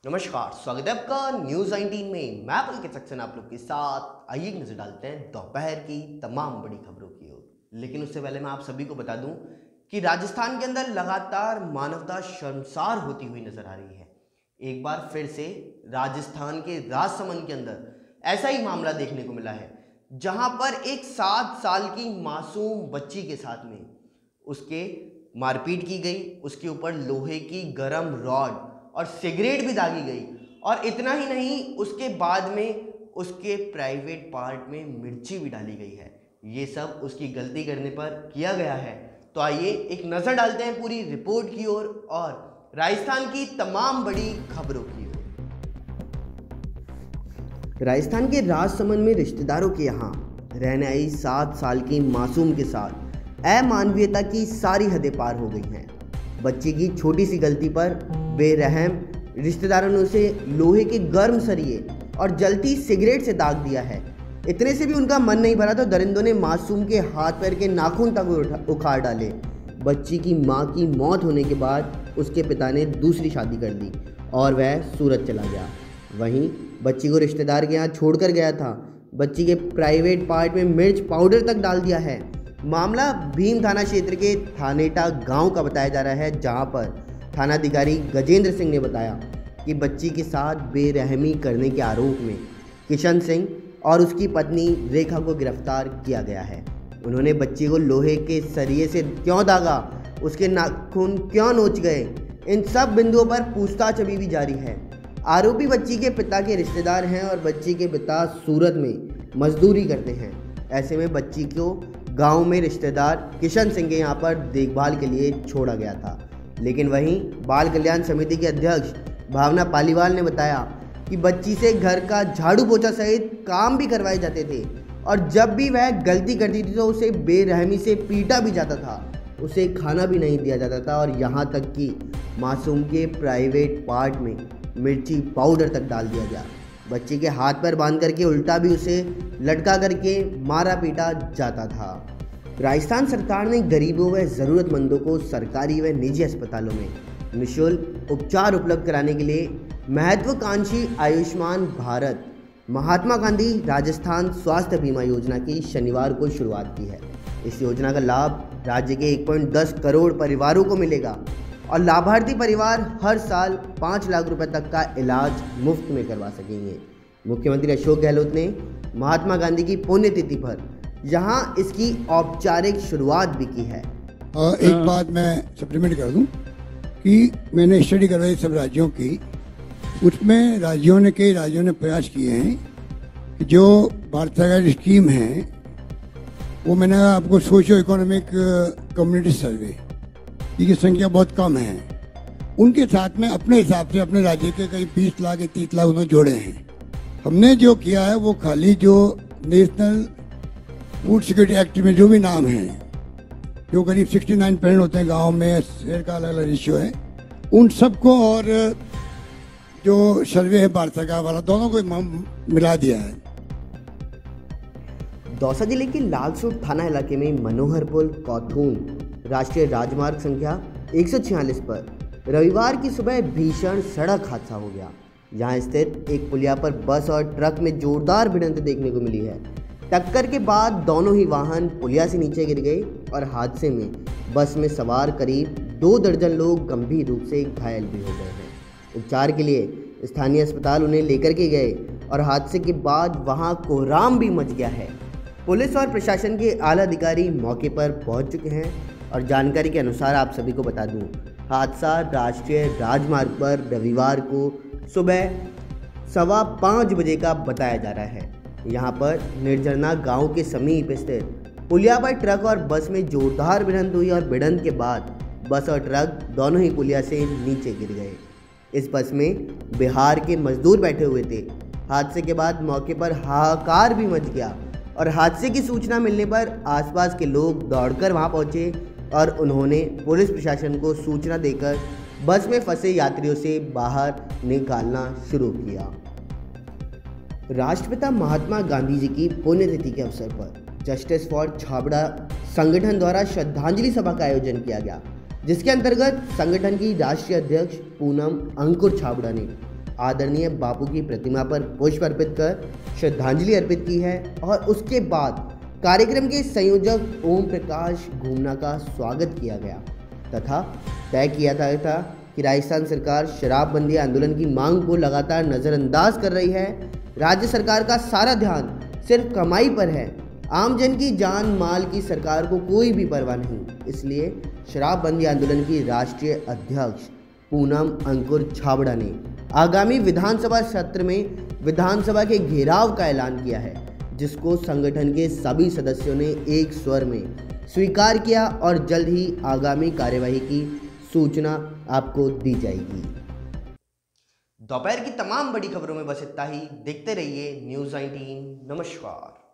नमस्कार, स्वागत है आपका न्यूज 19 में। मैं पुलकित सक्सेना आप लोग के साथ। आइए एक नजर डालते हैं दोपहर की तमाम बड़ी खबरों की ओर। लेकिन उससे पहले मैं आप सभी को बता दूं कि राजस्थान के अंदर लगातार मानवता शर्मसार होती हुई नजर आ रही है। एक बार फिर से राजस्थान के राजसमंद के अंदर ऐसा ही मामला देखने को मिला है, जहां पर एक 7 साल की मासूम बच्ची के साथ में उसके मारपीट की गई, उसके ऊपर लोहे की गरम रॉड और सिगरेट भी दागी गई। और इतना ही नहीं, उसके बाद में उसके प्राइवेट पार्ट में मिर्ची भी डाली गई है। ये सब उसकी गलती करने पर किया गया है। तो आइए एक नज़र डालते हैं पूरी रिपोर्ट की ओर और राजस्थान की तमाम बड़ी खबरों की ओर। राजस्थान के राजसमंद में रिश्तेदारों के यहाँ रहने आई 7 साल की मासूम के साथ अमानवीयता की सारी हदें पार हो गई हैं। बच्ची की छोटी सी गलती पर बेरहम रिश्तेदारों ने उसे लोहे के गर्म सरिये और जलती सिगरेट से दाग दिया है। इतने से भी उनका मन नहीं भरा तो दरिंदों ने मासूम के हाथ पैर के नाखून तक उखाड़ डाले। बच्ची की मां की मौत होने के बाद उसके पिता ने दूसरी शादी कर दी और वह सूरत चला गया। वहीं बच्ची को रिश्तेदार के यहाँ छोड़कर गया था। बच्ची के प्राइवेट पार्ट में मिर्च पाउडर तक डाल दिया है। मामला भीम थाना क्षेत्र के थानेटा गांव का बताया जा रहा है, जहां पर थानाधिकारी गजेंद्र सिंह ने बताया कि बच्ची के साथ बेरहमी करने के आरोप में किशन सिंह और उसकी पत्नी रेखा को गिरफ्तार किया गया है। उन्होंने बच्ची को लोहे के सरिये से क्यों दागा, उसके नाखून क्यों नोच गए, इन सब बिंदुओं पर पूछताछ अभी भी जारी है। आरोपी बच्ची के पिता के रिश्तेदार हैं और बच्ची के पिता सूरत में मजदूरी करते हैं। ऐसे में बच्ची को गांव में रिश्तेदार किशन सिंह के यहाँ पर देखभाल के लिए छोड़ा गया था। लेकिन वहीं बाल कल्याण समिति के अध्यक्ष भावना पालीवाल ने बताया कि बच्ची से घर का झाड़ू पोछा सहित काम भी करवाए जाते थे और जब भी वह गलती करती थी तो उसे बेरहमी से पीटा भी जाता था, उसे खाना भी नहीं दिया जाता था और यहाँ तक कि मासूम के प्राइवेट पार्ट में मिर्ची पाउडर तक डाल दिया गया। बच्ची के हाथ पर बांध करके उल्टा भी उसे लटका करके मारा पीटा जाता था। राजस्थान सरकार ने गरीबों व ज़रूरतमंदों को सरकारी व निजी अस्पतालों में निःशुल्क उपचार उपलब्ध कराने के लिए महत्वाकांक्षी आयुष्मान भारत महात्मा गांधी राजस्थान स्वास्थ्य बीमा योजना की शनिवार को शुरुआत की है। इस योजना का लाभ राज्य के 1.10 करोड़ परिवारों को मिलेगा और लाभार्थी परिवार हर साल 5 लाख रुपए तक का इलाज मुफ्त में करवा सकेंगे। मुख्यमंत्री अशोक गहलोत ने महात्मा गांधी की पुण्यतिथि पर यहाँ इसकी औपचारिक शुरुआत भी की है। एक बात मैं सप्लीमेंट कर दूं कि मैंने स्टडी करवाई सब राज्यों की, उसमें कई राज्यों ने प्रयास किए हैं कि जो भारत सरकार की स्कीम है वो मैंने आपको सोशियो इकोनॉमिक कम्युनिटी सर्वे की संख्या बहुत कम है, उनके साथ में अपने हिसाब से अपने राज्य के करीब 20 लाख या 30 लाख उन्होंने जोड़े हैं। हमने जो किया है वो खाली जो नेशनल फूड सिक्योरिटी एक्ट में जो भी नाम है, जो करीब 69% होते हैं गांव में, शहर का अलग अलग रेशियो है, उन सबको और जो सर्वे है भारत सरकार वाला, दोनों को मिला दिया है। दौसा जिले के लालसोट थाना इलाके में मनोहरपुर कौथून राष्ट्रीय राजमार्ग संख्या 146 पर रविवार की सुबह भीषण सड़क हादसा हो गया। यहां स्थित एक पुलिया पर बस और ट्रक में जोरदार भिड़ंत देखने को मिली है। टक्कर के बाद दोनों ही वाहन पुलिया से नीचे गिर गए और हादसे में बस में सवार करीब 2 दर्जन लोग गंभीर रूप से घायल भी हो गए हैं। उपचार के लिए स्थानीय अस्पताल उन्हें लेकर के गए और हादसे के बाद वहां कोहराम भी मच गया है। पुलिस और प्रशासन के आला अधिकारी मौके पर पहुंच चुके हैं और जानकारी के अनुसार आप सभी को बता दूं, हादसा राष्ट्रीय राजमार्ग पर रविवार को सुबह 5:15 बजे का बताया जा रहा है। यहां पर निर्जरना गांव के समीप स्थित पुलिया पर ट्रक और बस में जोरदार भिड़ंत हुई और भिड़ंत के बाद बस और ट्रक दोनों ही पुलिया से नीचे गिर गए। इस बस में बिहार के मजदूर बैठे हुए थे। हादसे के बाद मौके पर हाहाकार भी मच गया और हादसे की सूचना मिलने पर आसपास के लोग दौड़कर वहां पहुंचे और उन्होंने पुलिस प्रशासन को सूचना देकर बस में फंसे यात्रियों से बाहर निकालना शुरू किया। राष्ट्रपिता महात्मा गांधी जी की पुण्यतिथि के अवसर पर जस्टिस फॉर छाबड़ा संगठन द्वारा श्रद्धांजलि सभा का आयोजन किया गया, जिसके अंतर्गत संगठन की राष्ट्रीय अध्यक्ष पूनम अंकुर छाबड़ा ने आदरणीय बापू की प्रतिमा पर पुष्प अर्पित कर श्रद्धांजलि अर्पित की है और उसके बाद कार्यक्रम के संयोजक ओम प्रकाश घूमना का स्वागत किया गया तथा तय किया था कि राजस्थान सरकार शराबबंदी आंदोलन की मांग को लगातार नज़रअंदाज कर रही है। राज्य सरकार का सारा ध्यान सिर्फ कमाई पर है, आमजन की जान माल की सरकार को कोई भी परवाह नहीं। इसलिए शराबबंदी आंदोलन की राष्ट्रीय अध्यक्ष पूनम अंकुर छाबड़ा ने आगामी विधानसभा सत्र में विधानसभा के घेराव का ऐलान किया है, जिसको संगठन के सभी सदस्यों ने एक स्वर में स्वीकार किया और जल्द ही आगामी कार्यवाही की सूचना आपको दी जाएगी। दोपहर की तमाम बड़ी खबरों में बस इतना ही। देखते रहिए न्यूज़ 19। नमस्कार।